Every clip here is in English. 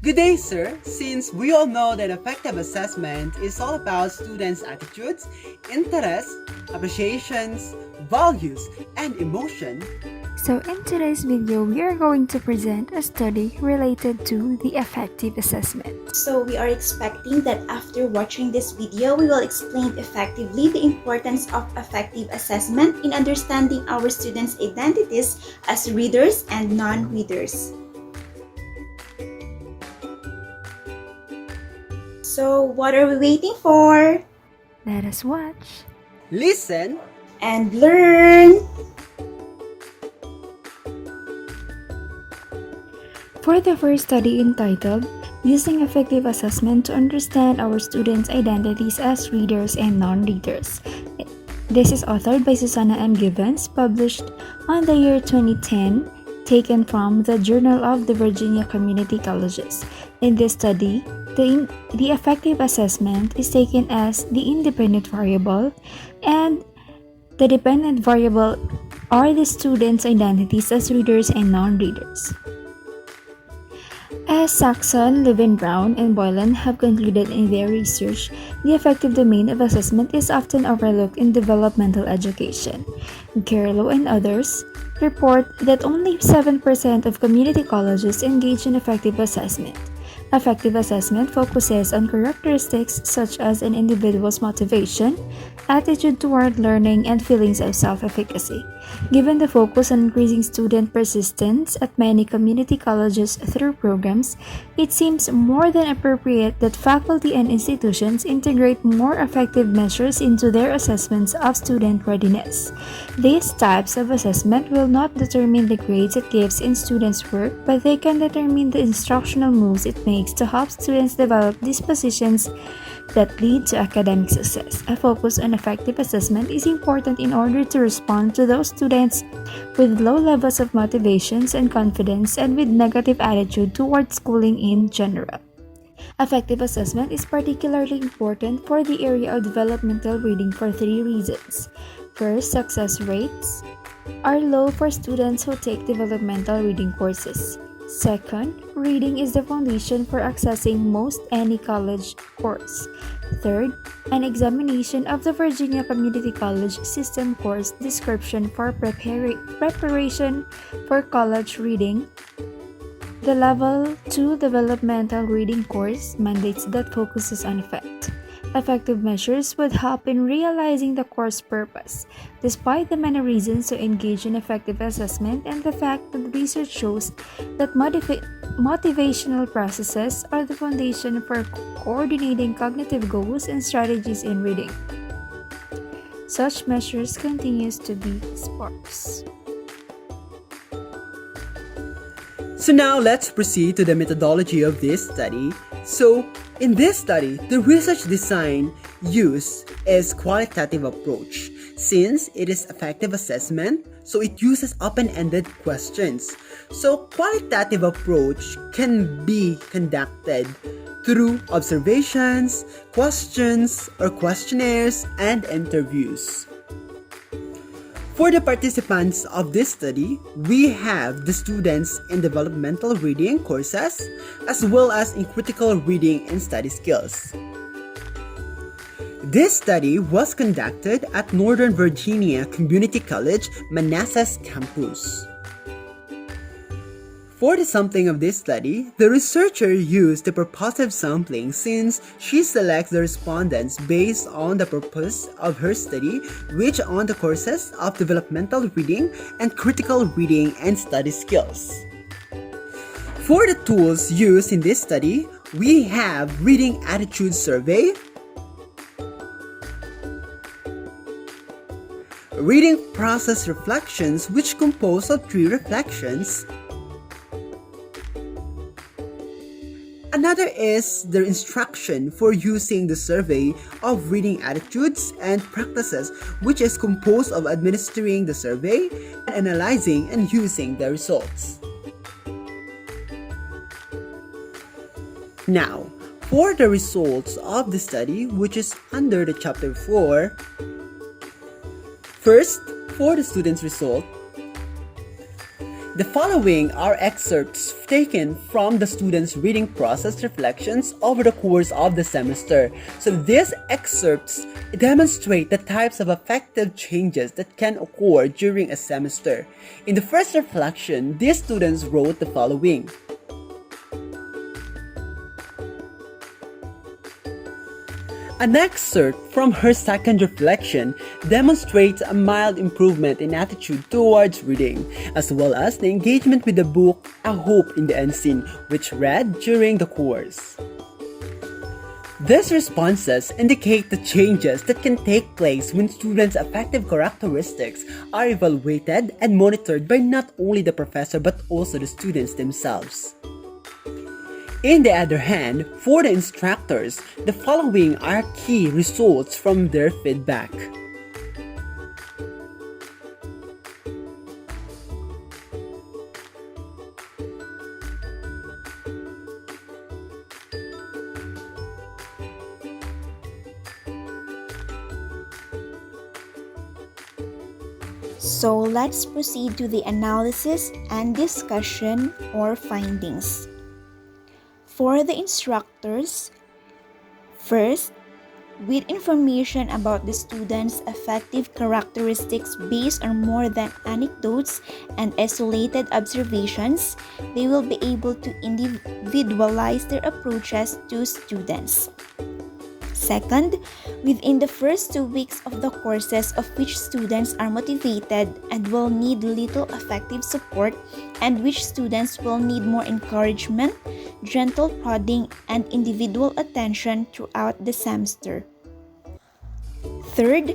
Good day, sir. Since we all know that affective assessment is all about students' attitudes, interests, appreciations, values, and emotion. So in today's video, we are going to present a study related to the affective assessment. So we are expecting that after watching this video, we will explain effectively the importance of affective assessment in understanding our students' identities as readers and non-readers. So what are we waiting for? Let us watch. Listen And learn! For the first study entitled, Using Affective Assessment to Understand Our Students' Identities as Readers and Non-Readers. This is authored by Susanna M. Gibbons, published on the year 2010, taken from the Journal of the Virginia Community Colleges. In this study, the affective assessment is taken as the independent variable, and the dependent variable are the students' identities as readers and non-readers. As Saxon, Levin-Brown, and Boylan have concluded in their research, the affective domain of assessment is often overlooked in developmental education. Carlo and others report that only 7% of community colleges engage in affective assessment. Affective assessment focuses on characteristics such as an individual's motivation, attitude toward learning, and feelings of self-efficacy. Given the focus on increasing student persistence at many community colleges through programs, it seems more than appropriate that faculty and institutions integrate more effective measures into their assessments of student readiness. These types of assessment will not determine the grades it gives in students' work, but they can determine the instructional moves it makes to help students develop dispositions that lead to academic success. A focus on effective assessment is important in order to respond to those students with low levels of motivations and confidence and with negative attitude toward schooling in general. Affective assessment is particularly important for the area of developmental reading for three reasons. First, success rates are low for students who take developmental reading courses. Second, reading is the foundation for accessing most any college course. Third, an examination of the Virginia Community College System course description for preparation for college reading. The Level 2 Developmental Reading course mandates that focuses on effect. Effective measures would help in realizing the course purpose. Despite the many reasons to engage in effective assessment and the fact that research shows that motivational processes are the foundation for coordinating cognitive goals and strategies in reading, such measures continues to be sparse. So now let's proceed to the methodology of this study. So in this study, the research design used is qualitative approach. Since it is affective assessment, so it uses open-ended questions. So qualitative approach can be conducted through observations, questions, or questionnaires, and interviews. For the participants of this study, we have the students in developmental reading courses as well as in critical reading and study skills. This study was conducted at Northern Virginia Community College, Manassas campus. For the sampling of this study, the researcher used the purposive sampling since she selects the respondents based on the purpose of her study, which on the courses of developmental reading and critical reading and study skills. For the tools used in this study, we have reading attitude survey, reading process reflections, which compose of 3 reflections. Another is the instruction for using the survey of reading attitudes and practices, which is composed of administering the survey and analyzing and using the results. Now, for the results of the study, which is under the chapter 4, first, for the student's result, The following are excerpts taken from the students' reading process reflections over the course of the semester. So these excerpts demonstrate the types of affective changes that can occur during a semester. In the first reflection, these students wrote the following. An excerpt from her second reflection demonstrates a mild improvement in attitude towards reading, as well as the engagement with the book A Hope in the Unseen, which read during the course. These responses indicate the changes that can take place when students' affective characteristics are evaluated and monitored by not only the professor but also the students themselves. On the other hand, for the instructors, the following are key results from their feedback. So let's proceed to the analysis and discussion or findings. For the instructors, first, with information about the students' affective characteristics based on more than anecdotes and isolated observations, they will be able to individualize their approaches to students. Second, within the first 2 weeks of the courses of which students are motivated and will need little affective support, and which students will need more encouragement, gentle prodding, and individual attention throughout the semester. Third,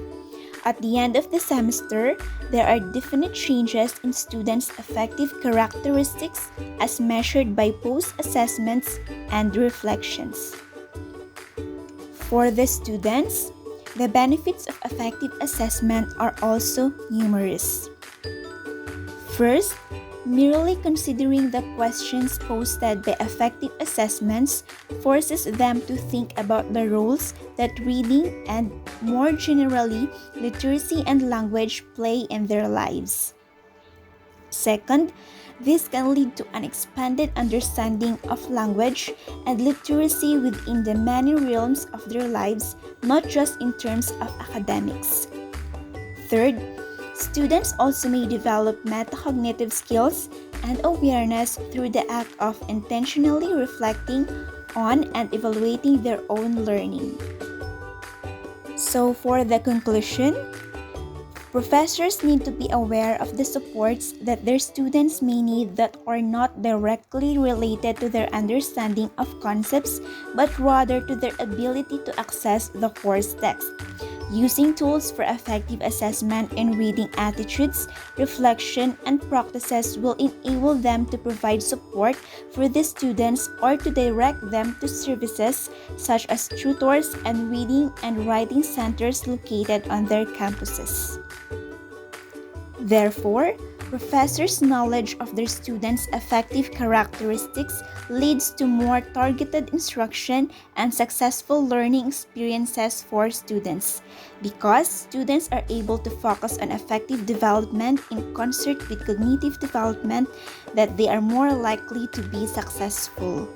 at the end of the semester, there are definite changes in students' affective characteristics as measured by post-assessments and reflections. For the students, the benefits of affective assessment are also numerous. First, merely considering the questions posted by affective assessments forces them to think about the roles that reading and, more generally, literacy and language play in their lives. Second, this can lead to an expanded understanding of language and literacy within the many realms of their lives, not just in terms of academics. Third, students also may develop metacognitive skills and awareness through the act of intentionally reflecting on and evaluating their own learning. So for the conclusion, professors need to be aware of the supports that their students may need that are not directly related to their understanding of concepts, but rather to their ability to access the course text. Using tools for effective assessment in reading attitudes, reflection, and practices will enable them to provide support for the students or to direct them to services such as tutors and reading and writing centers located on their campuses. Therefore, professors' knowledge of their students' affective characteristics leads to more targeted instruction and successful learning experiences for students. Because students are able to focus on affective development in concert with cognitive development, that they are more likely to be successful.